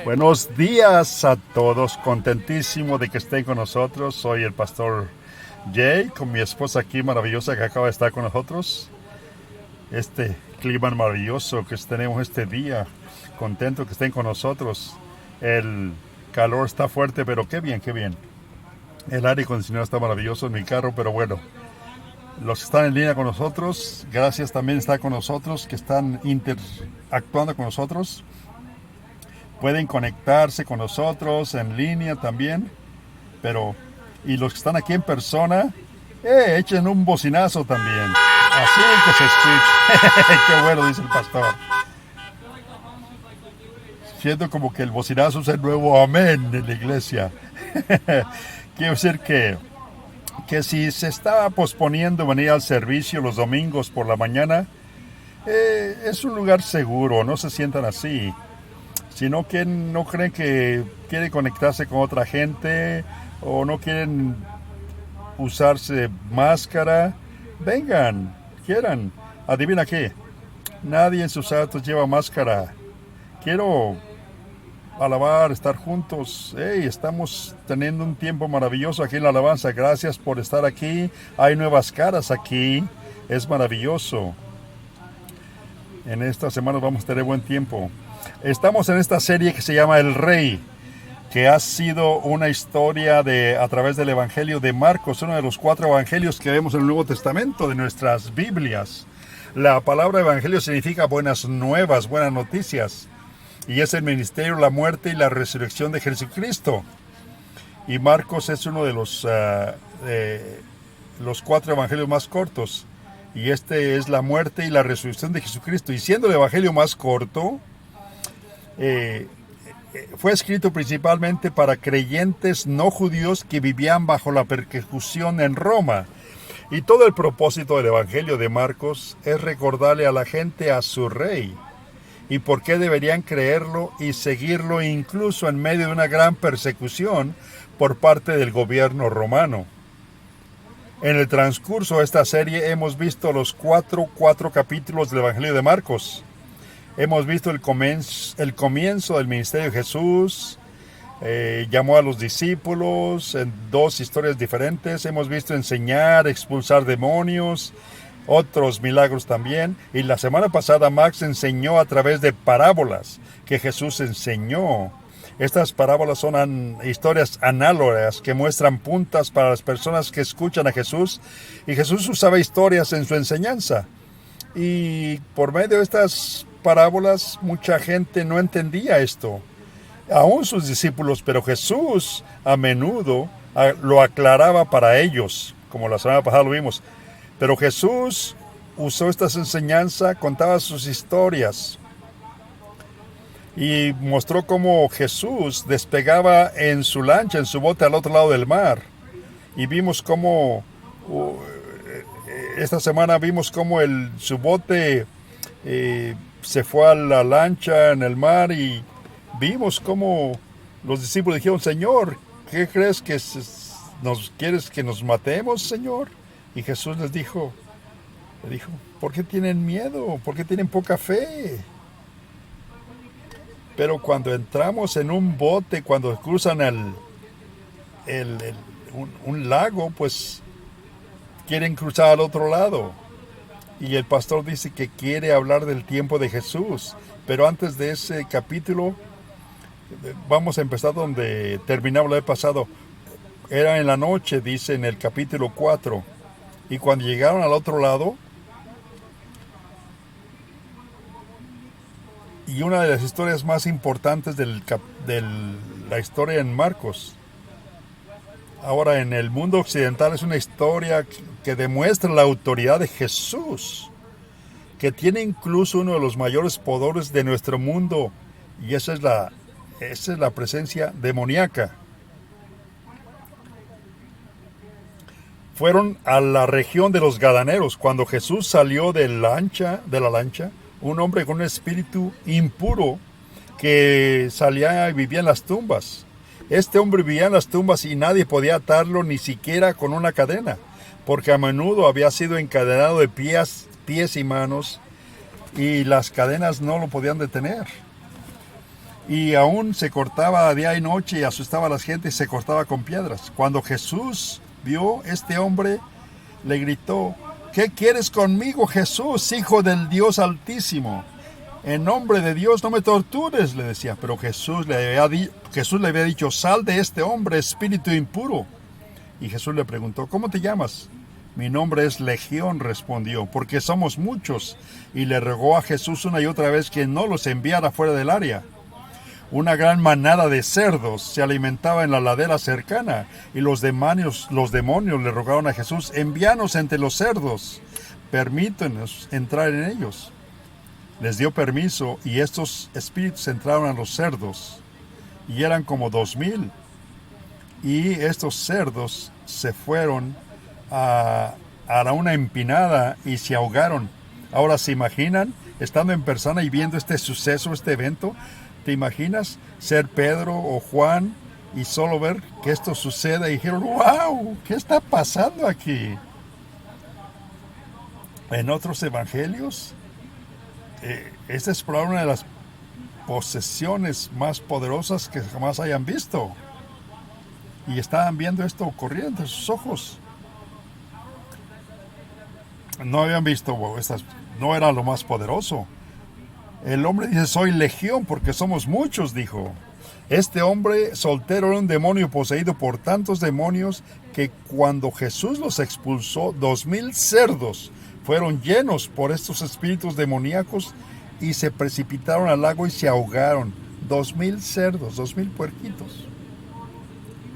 Buenos días a todos, contentísimo de que estén con nosotros. Soy el pastor Jay, con mi esposa aquí maravillosa que acaba de estar con nosotros. Este clima maravilloso que tenemos este día, contento que estén con nosotros. El calor está fuerte, pero qué bien, qué bien. El aire acondicionado está maravilloso en mi carro, pero bueno. Los que están en línea con nosotros, gracias también está con nosotros, que están interactuando con nosotros. Pueden conectarse con nosotros en línea también, y los que están aquí en persona, echen un bocinazo también, así que se escuche. Qué bueno, dice el pastor. Siento como que el bocinazo es el nuevo amén en la iglesia. Quiero decir que si se está posponiendo venir al servicio los domingos por la mañana, es un lugar seguro, no se sientan así. Sino que no creen que quieren conectarse con otra gente o no quieren usarse máscara, vengan, quieran. Adivina qué, nadie en sus actos lleva máscara. Quiero alabar, estar juntos. Estamos teniendo un tiempo maravilloso aquí en la alabanza. Gracias por estar aquí. Hay nuevas caras aquí. Es maravilloso. En esta semana vamos a tener buen tiempo. Estamos en esta serie que se llama El Rey, que ha sido una historia a través del Evangelio de Marcos, uno de los 4 evangelios que vemos en el Nuevo Testamento de nuestras Biblias. La palabra evangelio significa buenas nuevas, buenas noticias, y es el ministerio, la muerte y la resurrección de Jesucristo. Y Marcos es uno de los 4 evangelios más cortos, y este es la muerte y la resurrección de Jesucristo. Y siendo el evangelio más corto, fue escrito principalmente para creyentes no judíos que vivían bajo la persecución en Roma. Y todo el propósito del Evangelio de Marcos es recordarle a la gente a su rey y por qué deberían creerlo y seguirlo incluso en medio de una gran persecución por parte del gobierno romano. En el transcurso de esta serie hemos visto los cuatro capítulos del Evangelio de Marcos. Hemos visto el comienzo del ministerio de Jesús, llamó a los discípulos en 2 historias diferentes. Hemos visto enseñar, expulsar demonios, otros milagros también. Y la semana pasada Max enseñó a través de parábolas que Jesús enseñó. Estas parábolas son historias análogas que muestran puntas para las personas que escuchan a Jesús. Y Jesús usaba historias en su enseñanza. Y por medio de estas parábolas mucha gente no entendía esto, aún sus discípulos, pero Jesús a menudo lo aclaraba para ellos, como la semana pasada lo vimos. Pero Jesús usó estas enseñanzas, contaba sus historias y mostró cómo Jesús despegaba en su lancha, en su bote al otro lado del mar. Y vimos cómo esta semana vimos cómo su bote se fue a la lancha en el mar, y vimos cómo los discípulos dijeron: Señor, ¿qué crees que quieres que nos matemos, Señor? Y Jesús le dijo, ¿por qué tienen miedo? ¿Por qué tienen poca fe? Pero cuando entramos en un bote, cuando cruzan un lago, pues quieren cruzar al otro lado. Y el pastor dice que quiere hablar del tiempo de Jesús. Pero antes de ese capítulo, vamos a empezar donde terminamos el año pasado. Era en la noche, dice en el capítulo 4. Y cuando llegaron al otro lado, y una de las historias más importantes de la historia en Marcos. Ahora, en el mundo occidental es una historia que demuestra la autoridad de Jesús, que tiene incluso uno de los mayores poderes de nuestro mundo, y esa es la presencia demoníaca. Fueron a la región de los Gadaneros. Cuando Jesús salió de la lancha, un hombre con un espíritu impuro que salía y vivía en las tumbas. Este hombre vivía en las tumbas y nadie podía atarlo, ni siquiera con una cadena, porque a menudo había sido encadenado de pies y manos, y las cadenas no lo podían detener. y aún se cortaba día y noche y asustaba a la gente y se cortaba con piedras. Cuando Jesús vio este hombre, le gritó: ¿qué quieres conmigo, Jesús, hijo del Dios Altísimo? En nombre de Dios, no me tortures, le decía. Pero Jesús le había dicho: sal de este hombre, espíritu impuro. Y Jesús le preguntó: ¿cómo te llamas? Mi nombre es Legión, respondió, porque somos muchos. Y le rogó a Jesús una y otra vez que no los enviara fuera del área. Una gran manada de cerdos se alimentaba en la ladera cercana, y los demonios le rogaron a Jesús: envíanos entre los cerdos, permítenos entrar en ellos. Les dio permiso, y estos espíritus entraron a los cerdos, y eran como 2000. Y estos cerdos se fueron a una empinada y se ahogaron. Ahora, ¿se imaginan, estando en persona y viendo este suceso, este evento? ¿Te imaginas ser Pedro o Juan y solo ver que esto suceda y dijeron: ¡wow! ¿Qué está pasando aquí? En otros evangelios, esta es probablemente una de las posesiones más poderosas que jamás hayan visto. Y estaban viendo esto ocurrir entre sus ojos. No habían visto, no era lo más poderoso. El hombre dice: soy legión porque somos muchos, dijo. Este hombre soltero era un demonio poseído por tantos demonios que cuando Jesús los expulsó, 2000 cerdos fueron llenos por estos espíritus demoníacos y se precipitaron al lago y se ahogaron. 2000 cerdos, 2000 puerquitos.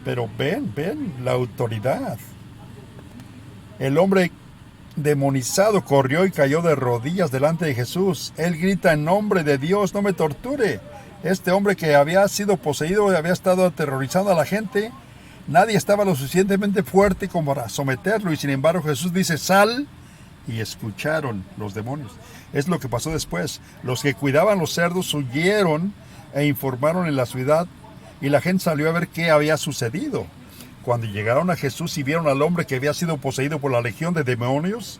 Pero ven la autoridad. El hombre demonizado corrió y cayó de rodillas delante de Jesús. Él grita: en nombre de Dios, no me torture. Este hombre que había sido poseído y había estado aterrorizando a la gente, nadie estaba lo suficientemente fuerte como para someterlo, y sin embargo Jesús dice: sal. Y escucharon los demonios. Es lo que pasó después. Los que cuidaban los cerdos huyeron e informaron en la ciudad, y la gente salió a ver qué había sucedido. Cuando llegaron a Jesús y vieron al hombre que había sido poseído por la legión de demonios,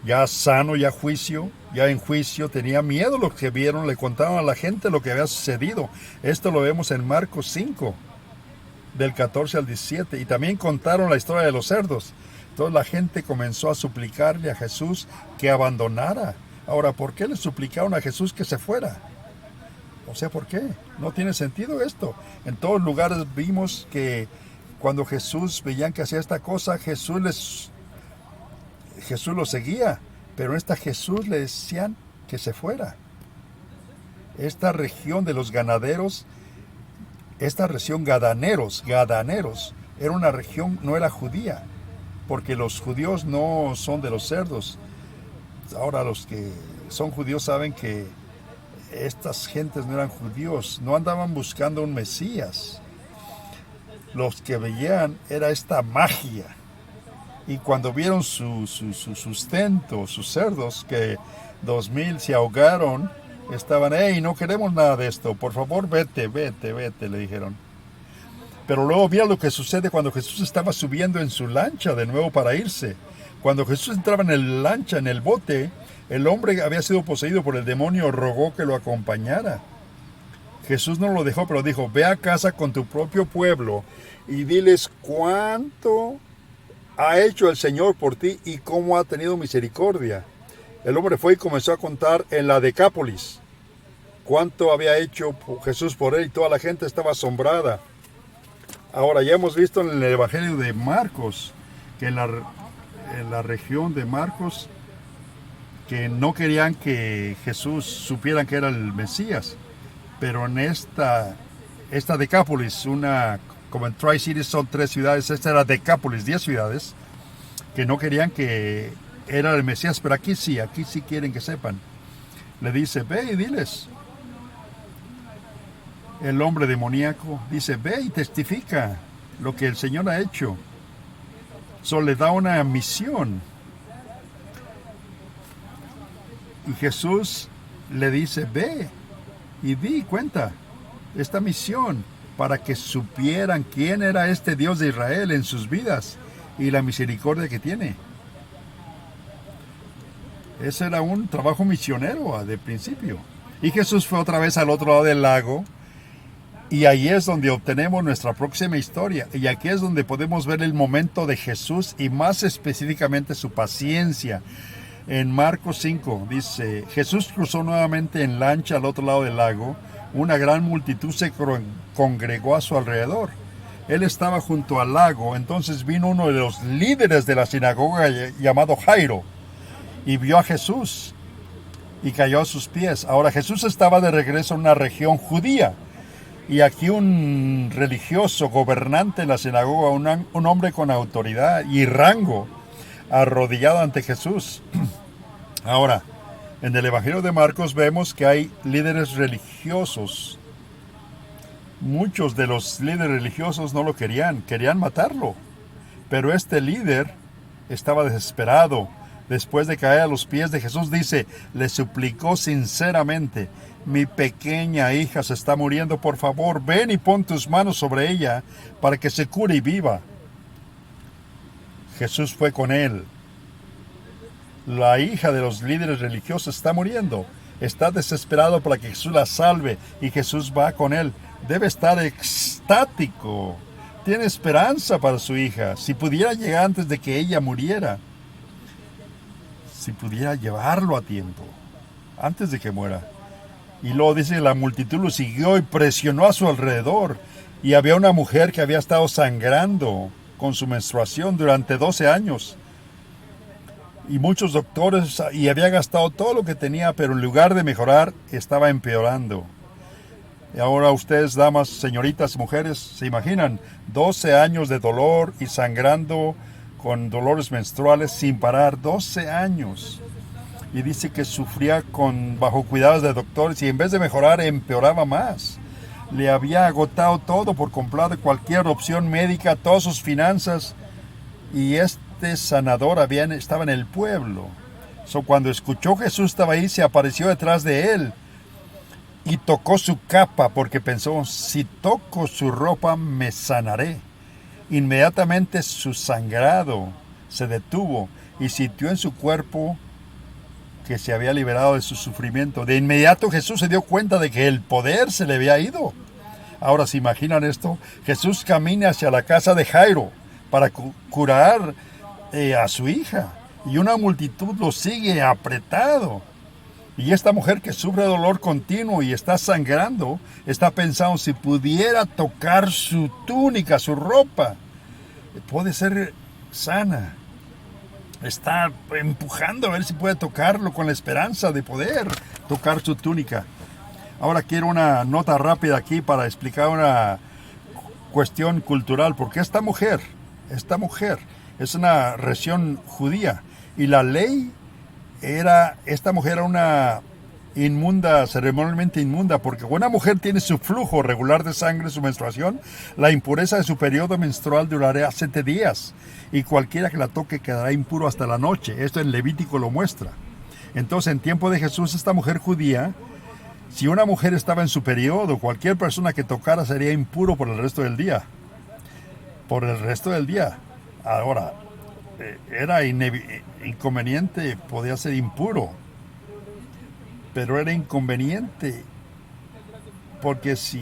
ya sano, ya en juicio, tenía miedo lo que vieron, le contaron a la gente lo que había sucedido. Esto lo vemos en Marcos 5, del 14 al 17, y también contaron la historia de los cerdos. Entonces la gente comenzó a suplicarle a Jesús que abandonara. Ahora, ¿por qué le suplicaron a Jesús que se fuera? O sea, ¿por qué? No tiene sentido esto. En todos lugares vimos que cuando Jesús veían que hacía esta cosa, Jesús lo seguía, pero en esta Jesús le decían que se fuera. Esta región de los ganaderos, esta región gadaneros, era una región, no era judía, porque los judíos no son de los cerdos. Ahora los que son judíos saben que estas gentes no eran judíos, no andaban buscando un Mesías. Los que veían era esta magia. Y cuando vieron su sustento, sus cerdos, que 2000 se ahogaron, estaban: hey, no queremos nada de esto, por favor, vete, le dijeron. Pero luego mira lo que sucede cuando Jesús estaba subiendo en su lancha de nuevo para irse. Cuando Jesús entraba en el lancha, en el bote, el hombre había sido poseído por el demonio, rogó que lo acompañara. Jesús no lo dejó, pero dijo: ve a casa con tu propio pueblo y diles cuánto ha hecho el Señor por ti y cómo ha tenido misericordia. El hombre fue y comenzó a contar en la Decápolis cuánto había hecho Jesús por él, y toda la gente estaba asombrada. Ahora, ya hemos visto en el Evangelio de Marcos que en la región de Marcos, que no querían que Jesús supieran que era el Mesías, pero en esta Decápolis, como en Tri-Cities son 3 ciudades, esta era Decápolis, 10 ciudades, que no querían que era el Mesías, pero aquí sí quieren que sepan. Le dice: ve y diles. El hombre demoníaco dice: ve y testifica lo que el Señor ha hecho. Solo le da una misión. Y Jesús le dice: ve y di cuenta esta misión para que supieran quién era este Dios de Israel en sus vidas y la misericordia que tiene. Ese era un trabajo misionero de principio. Y Jesús fue otra vez al otro lado del lago. Y ahí es donde obtenemos nuestra próxima historia. Y aquí es donde podemos ver el momento de Jesús y más específicamente su paciencia. En Marcos 5 dice, Jesús cruzó nuevamente en lancha al otro lado del lago. Una gran multitud se congregó a su alrededor. Él estaba junto al lago. Entonces vino uno de los líderes de la sinagoga llamado Jairo y vio a Jesús y cayó a sus pies. Ahora Jesús estaba de regreso a una región judía. Y aquí un religioso gobernante en la sinagoga, un hombre con autoridad y rango, arrodillado ante Jesús. Ahora, en el Evangelio de Marcos vemos que hay líderes religiosos. Muchos de los líderes religiosos no lo querían matarlo. Pero este líder estaba desesperado. Después de caer a los pies de Jesús, dice, le suplicó sinceramente, mi pequeña hija se está muriendo, por favor, ven y pon tus manos sobre ella para que se cure y viva. Jesús fue con él. La hija de los líderes religiosos está muriendo. Está desesperado para que Jesús la salve y Jesús va con él. Debe estar extático. Tiene esperanza para su hija. Si pudiera llegar antes de que ella muriera. Si pudiera llevarlo a tiempo, antes de que muera. Y luego dice que la multitud lo siguió y presionó a su alrededor. Y había una mujer que había estado sangrando con su menstruación durante 12 años. Y muchos doctores, y había gastado todo lo que tenía, pero en lugar de mejorar, estaba empeorando. Y ahora ustedes, damas, señoritas, mujeres, ¿se imaginan? 12 años de dolor y sangrando con dolores menstruales sin parar, 12 años. Y dice que sufría bajo cuidados de doctores y en vez de mejorar empeoraba más. Le había agotado todo por completo, cualquier opción médica, todas sus finanzas. Y este sanador estaba en el pueblo. Cuando escuchó Jesús estaba ahí, se apareció detrás de él y tocó su capa porque pensó, si toco su ropa me sanaré. Inmediatamente su sangrado se detuvo y sintió en su cuerpo que se había liberado de su sufrimiento. De inmediato Jesús se dio cuenta de que el poder se le había ido. Ahora, ¿se imaginan esto? Jesús camina hacia la casa de Jairo para curar a su hija. Y una multitud lo sigue apretado. Y esta mujer que sufre dolor continuo y está sangrando, está pensando si pudiera tocar su túnica, su ropa, puede ser sana. Está empujando a ver si puede tocarlo con la esperanza de poder tocar su túnica. Ahora quiero una nota rápida aquí para explicar una cuestión cultural, porque esta mujer es una región judía y la ley esta mujer era una inmunda, ceremonialmente inmunda, porque cuando una mujer tiene su flujo regular de sangre, su menstruación, la impureza de su periodo menstrual durará 7 días y cualquiera que la toque quedará impuro hasta la noche. Esto en Levítico lo muestra. Entonces, en tiempo de Jesús, esta mujer judía, si una mujer estaba en su periodo, cualquier persona que tocara sería impuro por el resto del día. Por el resto del día. Ahora, era inconveniente, podía ser impuro, pero era inconveniente porque si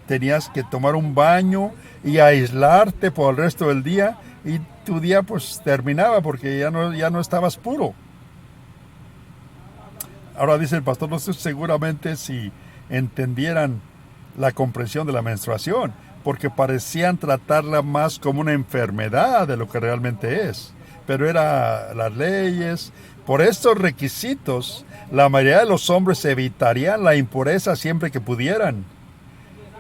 tenías que tomar un baño y aislarte por el resto del día y tu día pues terminaba porque ya no estabas puro. Ahora dice el pastor, no sé seguramente si entendieran la comprensión de la menstruación, porque parecían tratarla más como una enfermedad de lo que realmente es. Pero eran las leyes. Por estos requisitos, la mayoría de los hombres evitarían la impureza siempre que pudieran.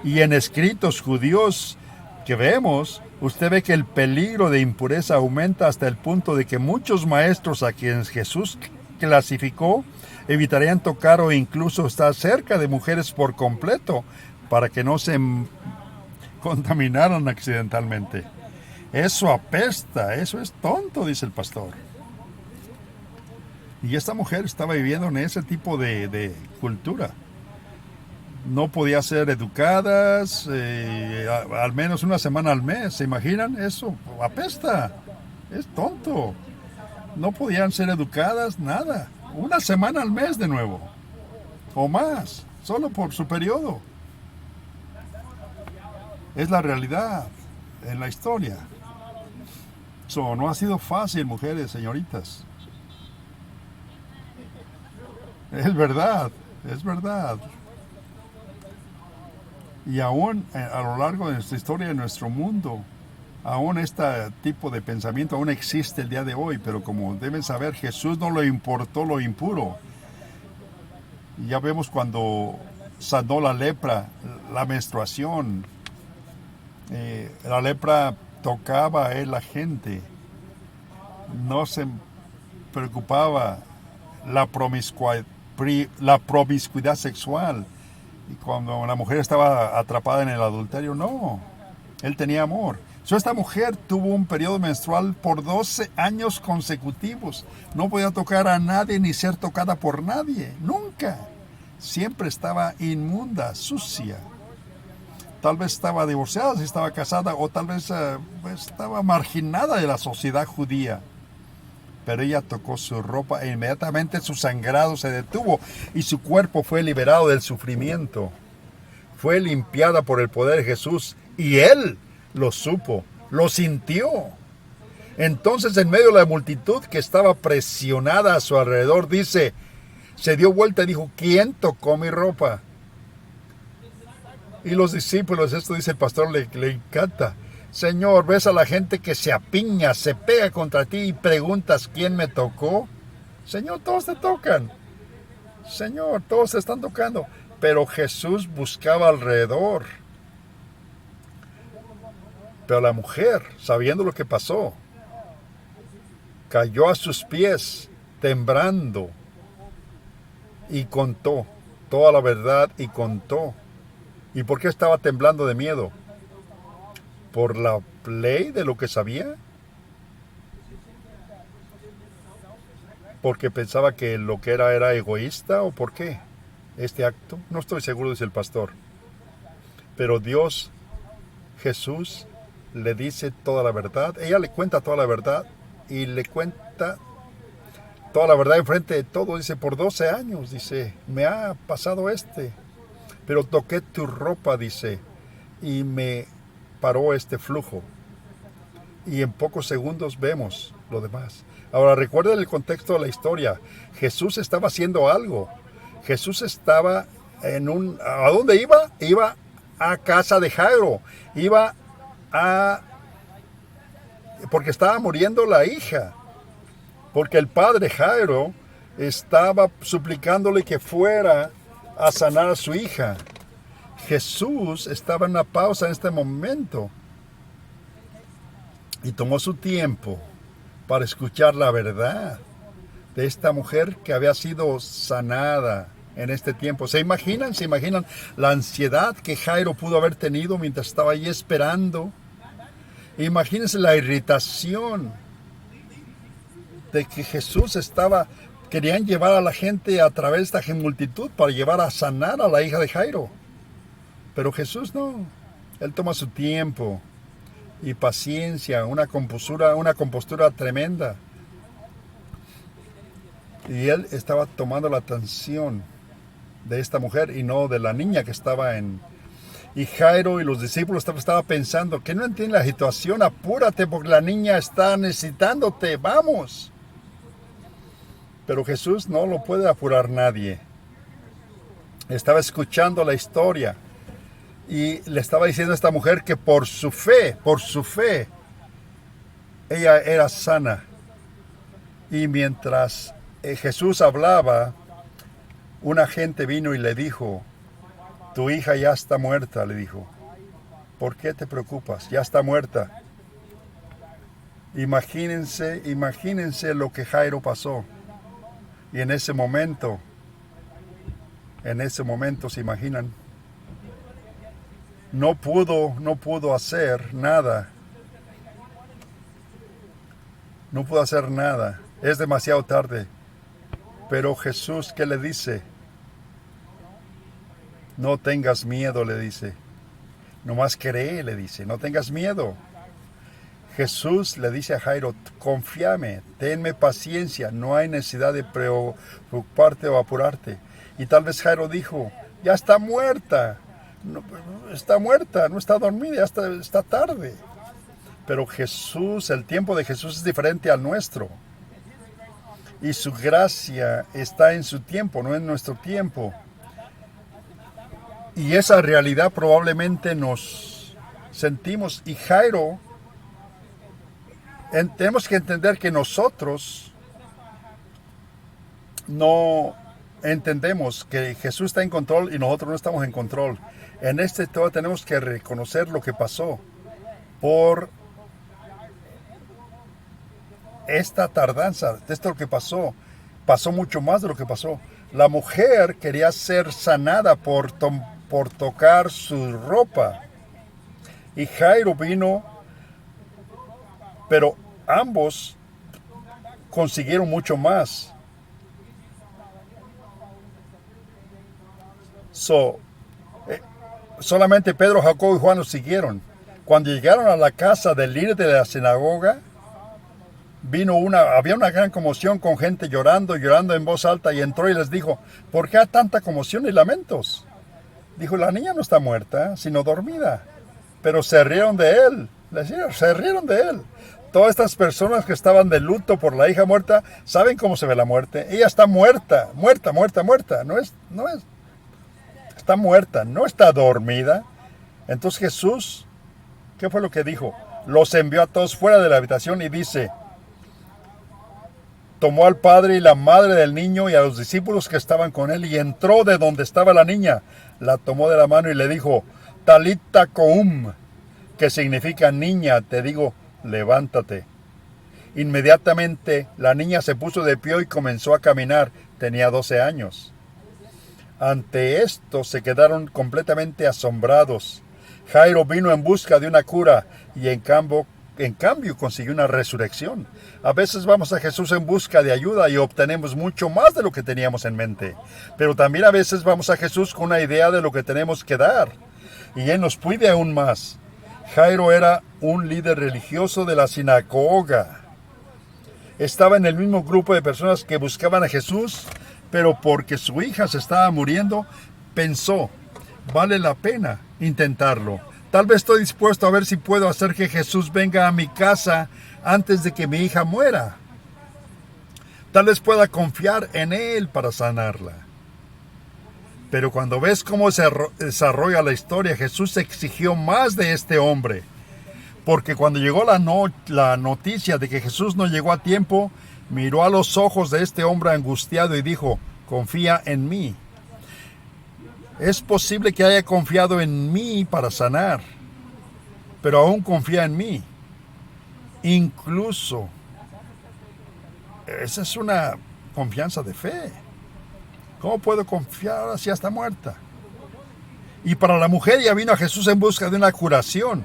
Y en escritos judíos que vemos, usted ve que el peligro de impureza aumenta hasta el punto de que muchos maestros a quienes Jesús clasificó evitarían tocar o incluso estar cerca de mujeres por completo para que no se contaminaron accidentalmente. Eso apesta, eso es tonto, dice el pastor. Y esta mujer estaba viviendo en ese tipo de cultura. No podía ser educadas, al menos una semana al mes. ¿Se imaginan? Eso apesta, es tonto. No podían ser educadas, nada. Una semana al mes de nuevo. o más, solo por su periodo. Es la realidad en la historia. No ha sido fácil, mujeres, señoritas. Es verdad, es verdad. Y aún a lo largo de nuestra historia, de nuestro mundo, aún este tipo de pensamiento aún existe el día de hoy, pero como deben saber, Jesús no le importó lo impuro. Y ya vemos cuando sanó la lepra, la menstruación, la lepra tocaba a él la gente, no se preocupaba la promiscuidad sexual. Y cuando la mujer estaba atrapada en el adulterio, no, él tenía amor. Esta mujer tuvo un periodo menstrual por 12 años consecutivos. No podía tocar a nadie ni ser tocada por nadie, nunca. Siempre estaba inmunda, sucia. Tal vez estaba divorciada, si estaba casada, o tal vez estaba marginada de la sociedad judía. Pero ella tocó su ropa e inmediatamente su sangrado se detuvo y su cuerpo fue liberado del sufrimiento. Fue limpiada por el poder de Jesús y él lo supo, lo sintió. Entonces, en medio de la multitud que estaba presionada a su alrededor, se dio vuelta y dijo: ¿quién tocó mi ropa? Y los discípulos, esto dice el pastor, le encanta. Señor, ves a la gente que se apiña, se pega contra ti y preguntas ¿quién me tocó? Señor, todos te tocan. Señor, todos te están tocando. Pero Jesús buscaba alrededor. Pero la mujer, sabiendo lo que pasó, cayó a sus pies, temblando, y contó toda la verdad y contó. ¿Y por qué estaba temblando de miedo? ¿Por la ley de lo que sabía? ¿Porque pensaba que lo que era egoísta? ¿O por qué este acto? No estoy seguro, dice el pastor. Pero Dios, Jesús, le dice toda la verdad. Ella le cuenta toda la verdad y le cuenta toda la verdad enfrente de todo. Dice, por 12 años, dice, me ha pasado pero toqué tu ropa, dice, y me paró este flujo. Y en pocos segundos vemos lo demás. Ahora recuerden el contexto de la historia. Jesús estaba haciendo algo. Jesús estaba ¿a dónde iba? Iba a casa de Jairo. Porque estaba muriendo la hija. Porque el padre Jairo estaba suplicándole que fuera a sanar a su hija. Jesús estaba en una pausa en este momento y tomó su tiempo para escuchar la verdad de esta mujer que había sido sanada en este tiempo. ¿Se imaginan la ansiedad que Jairo pudo haber tenido mientras estaba allí esperando? Imagínense la irritación de que querían llevar a la gente a través de esta multitud para llevar a sanar a la hija de Jairo. Pero Jesús no. Él toma su tiempo y paciencia, una compostura tremenda. Y él estaba tomando la atención de esta mujer y no de la niña que estaba Y Jairo y los discípulos estaban pensando que no entiende la situación, apúrate porque la niña está necesitándote, vamos. Pero Jesús no lo puede apurar nadie. Estaba escuchando la historia y le estaba diciendo a esta mujer que por su fe, ella era sana. Y mientras Jesús hablaba, una gente vino y le dijo: tu hija ya está muerta, le dijo. ¿Por qué te preocupas? Ya está muerta. Imagínense lo que Jairo pasó. Y en ese momento, se imaginan, no pudo hacer nada. No pudo hacer nada. Es demasiado tarde. Pero Jesús, ¿qué le dice? No tengas miedo, le dice. Nomás cree, le dice. No tengas miedo. Jesús le dice a Jairo: confíame, tenme paciencia, no hay necesidad de preocuparte o apurarte. Y tal vez Jairo dijo, ya está muerta, no, está muerta, no está dormida, ya está tarde. Pero Jesús, el tiempo de Jesús es diferente al nuestro. Y su gracia está en su tiempo, no en nuestro tiempo. Y esa realidad probablemente nos sentimos. Y Jairo, tenemos que entender que nosotros no entendemos que Jesús está en control y nosotros no estamos en control. En este todo tenemos que reconocer lo que pasó por esta tardanza. Esto es lo que pasó. Pasó mucho más de lo que pasó. La mujer quería ser sanada por tocar su ropa. Y Jairo vino, pero ambos consiguieron mucho más. Solamente Pedro, Jacobo y Juan los siguieron. Cuando llegaron a la casa del líder de la sinagoga, había una gran conmoción con gente llorando en voz alta, y entró y les dijo, ¿por qué hay tanta conmoción y lamentos? Dijo, la niña no está muerta, sino dormida. Pero se rieron de él. Se rieron de él. Todas estas personas que estaban de luto por la hija muerta, ¿saben cómo se ve la muerte? Ella está muerta. Está muerta, no está dormida. Entonces Jesús, ¿qué fue lo que dijo? Los envió a todos fuera de la habitación y dice, tomó al padre y la madre del niño y a los discípulos que estaban con él y entró de donde estaba la niña. La tomó de la mano y le dijo, Talita koum, que significa niña, te digo, levántate. Inmediatamente la niña se puso de pie y comenzó a caminar. Tenía 12 años. Ante esto se quedaron completamente asombrados. Jairo vino en busca de una cura y en cambio consiguió una resurrección. A veces vamos a Jesús en busca de ayuda y obtenemos mucho más de lo que teníamos en mente. Pero también a veces vamos a Jesús con una idea de lo que tenemos que dar. Y Él nos pide aún más. Jairo era un líder religioso de la sinagoga. Estaba en el mismo grupo de personas que buscaban a Jesús, pero porque su hija se estaba muriendo, pensó, vale la pena intentarlo. Tal vez estoy dispuesto a ver si puedo hacer que Jesús venga a mi casa antes de que mi hija muera. Tal vez pueda confiar en Él para sanarla. Pero cuando ves cómo se desarrolla la historia, Jesús exigió más de este hombre. Porque cuando llegó la noticia de que Jesús no llegó a tiempo, miró a los ojos de este hombre angustiado y dijo, confía en mí. Es posible que haya confiado en mí para sanar, pero aún confía en mí. Incluso, esa es una confianza de fe. ¿Cómo puedo confiar si ya está muerta? Y para la mujer, ya vino a Jesús en busca de una curación,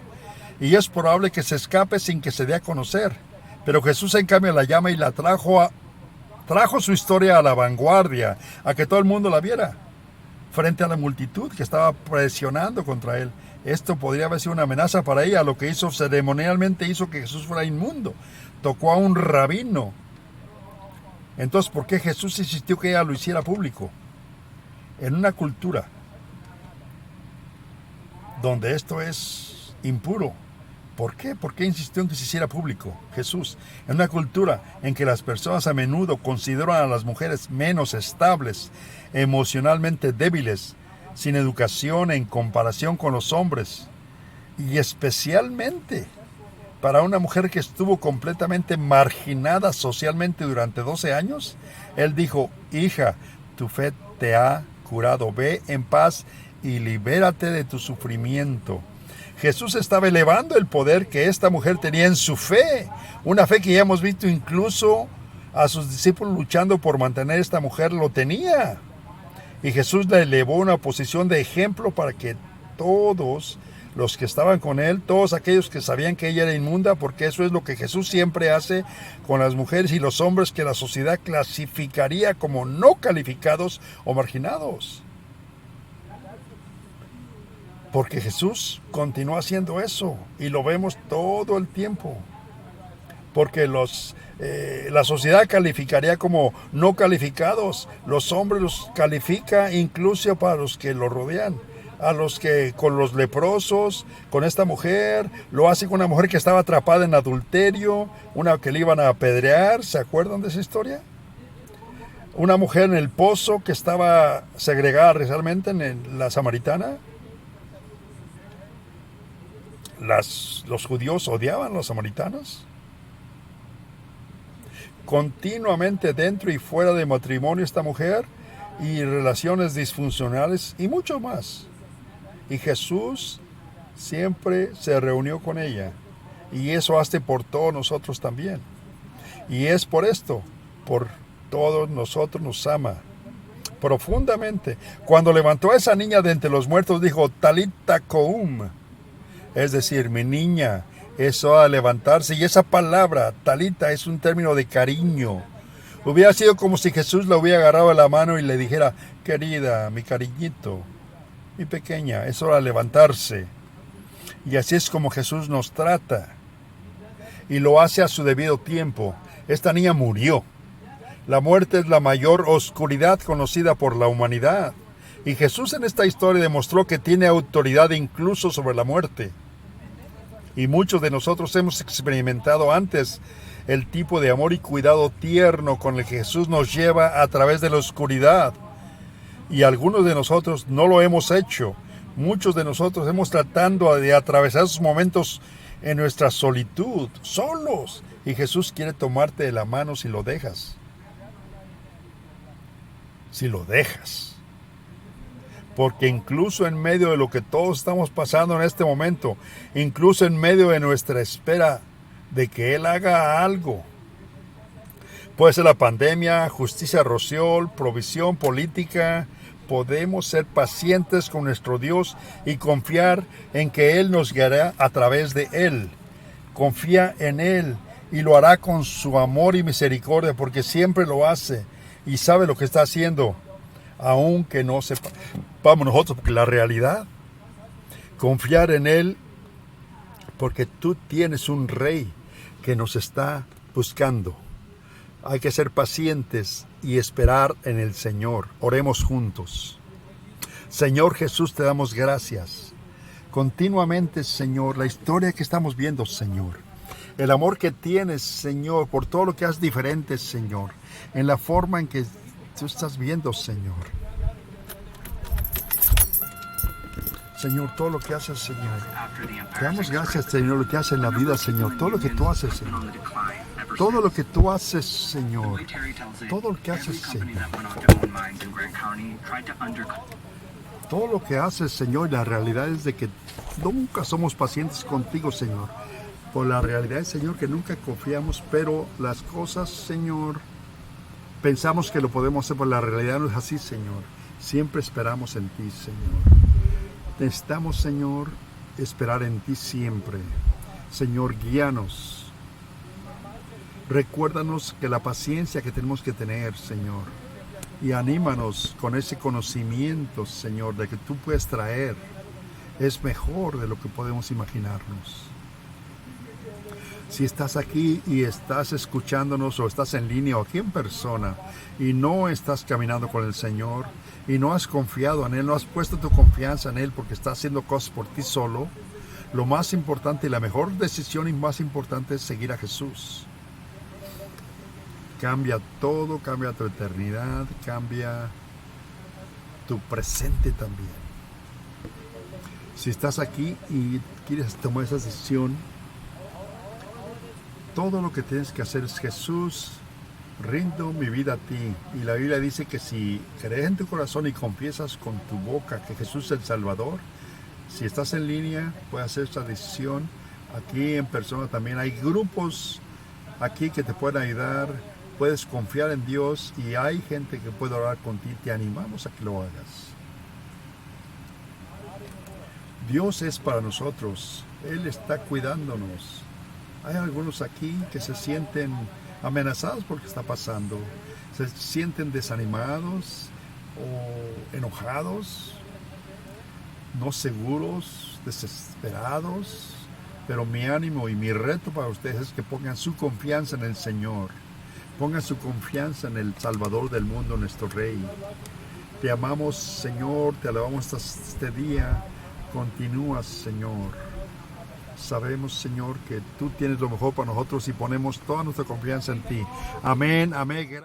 y es probable que se escape sin que se dé a conocer. Pero Jesús en cambio la llama y la trajo su historia a la vanguardia, a que todo el mundo la viera, frente a la multitud que estaba presionando contra él. Esto podría haber sido una amenaza para ella. Lo que hizo ceremonialmente hizo que Jesús fuera inmundo. Tocó a un rabino. Entonces, ¿por qué Jesús insistió que ella lo hiciera público? En una cultura donde esto es impuro. ¿Por qué? ¿Por qué insistió en que se hiciera público Jesús? En una cultura en que las personas a menudo consideran a las mujeres menos estables, emocionalmente débiles, sin educación en comparación con los hombres. Y especialmente para una mujer que estuvo completamente marginada socialmente durante 12 años, Él dijo, hija, tu fe te ha curado, ve en paz y libérate de tu sufrimiento. Jesús estaba elevando el poder que esta mujer tenía en su fe, una fe que ya hemos visto incluso a sus discípulos luchando por mantener esta mujer lo tenía. Y Jesús la elevó a una posición de ejemplo para que todos los que estaban con él, todos aquellos que sabían que ella era inmunda, porque eso es lo que Jesús siempre hace con las mujeres y los hombres que la sociedad clasificaría como no calificados o marginados. Porque Jesús continúa haciendo eso y lo vemos todo el tiempo. porque la sociedad calificaría como no calificados. Los hombres los califica incluso para los que lo rodean. A los que con los leprosos, con esta mujer, lo hace con una mujer que estaba atrapada en adulterio, una que le iban a apedrear, ¿se acuerdan de esa historia? Una mujer en el pozo que estaba segregada racialmente en la samaritana. Los judíos odiaban a los samaritanos. Continuamente dentro y fuera de matrimonio esta mujer y relaciones disfuncionales y mucho más. Y Jesús siempre se reunió con ella. Y eso hace por todos nosotros también. Y es por esto, por todos nosotros nos ama profundamente. Cuando levantó a esa niña de entre los muertos, dijo, Talita koum. Es decir, mi niña, es hora de levantarse. Y esa palabra, talita, es un término de cariño. Hubiera sido como si Jesús la hubiera agarrado de la mano y le dijera, querida, mi cariñito, mi pequeña, es hora de levantarse. Y así es como Jesús nos trata. Y lo hace a su debido tiempo. Esta niña murió. La muerte es la mayor oscuridad conocida por la humanidad. Y Jesús en esta historia demostró que tiene autoridad incluso sobre la muerte. Y muchos de nosotros hemos experimentado antes el tipo de amor y cuidado tierno con el que Jesús nos lleva a través de la oscuridad. Y algunos de nosotros no lo hemos hecho. Muchos de nosotros hemos tratado de atravesar esos momentos en nuestra solitud, solos. Y Jesús quiere tomarte de la mano si lo dejas. Si lo dejas. Porque incluso en medio de lo que todos estamos pasando en este momento, incluso en medio de nuestra espera de que Él haga algo, puede ser la pandemia, justicia social, provisión política, podemos ser pacientes con nuestro Dios y confiar en que Él nos guiará a través de Él. Confía en Él y lo hará con su amor y misericordia, porque siempre lo hace y sabe lo que está haciendo, aunque no sepamos nosotros, porque la realidad, confiar en Él, porque tú tienes un Rey que nos está buscando. Hay que ser pacientes y esperar en el Señor. Oremos juntos. Señor Jesús, te damos gracias. Continuamente, Señor, la historia que estamos viendo, Señor. El amor que tienes, Señor, por todo lo que haces diferente, Señor. En la forma en que tú estás viendo, Señor. Señor, todo lo que haces, Señor. Te damos gracias, Señor, lo que haces en la vida, Señor. Todo lo que tú haces, Señor. Todo lo que tú haces, Señor. Todo lo que haces, Señor. Todo lo que haces, Señor, la realidad es de que nunca somos pacientes contigo, Señor. Por la realidad, Señor, que nunca confiamos, pero las cosas, Señor, pensamos que lo podemos hacer, pero la realidad no es así, Señor. Siempre esperamos en ti, Señor. Necesitamos, Señor, esperar en ti siempre. Señor, guíanos. Recuérdanos que la paciencia que tenemos que tener, Señor. Y anímanos con ese conocimiento, Señor, de que tú puedes traer. Es mejor de lo que podemos imaginarnos. Si estás aquí y estás escuchándonos o estás en línea o aquí en persona y no estás caminando con el Señor y no has confiado en Él, no has puesto tu confianza en Él porque está haciendo cosas por ti solo, lo más importante y la mejor decisión y más importante es seguir a Jesús. Cambia todo, cambia tu eternidad, cambia tu presente también. Si estás aquí y quieres tomar esa decisión, todo lo que tienes que hacer es: Jesús, rindo mi vida a ti. Y la Biblia dice que si crees en tu corazón y confiesas con tu boca que Jesús es el Salvador, si estás en línea, puedes hacer esa decisión. Aquí en persona también hay grupos aquí que te pueden ayudar. Puedes confiar en Dios y hay gente que puede orar contigo. Te animamos a que lo hagas. Dios es para nosotros. Él está cuidándonos. Hay algunos aquí que se sienten amenazados por lo que está pasando. Se sienten desanimados o enojados, no seguros, desesperados, Pero mi ánimo y mi reto para ustedes es que pongan su confianza en el Señor. Pongan su confianza en el Salvador del mundo, nuestro Rey. Te amamos, Señor, te alabamos este día. Continúa, Señor. Sabemos, Señor, que tú tienes lo mejor para nosotros y ponemos toda nuestra confianza en ti. Amén, amén.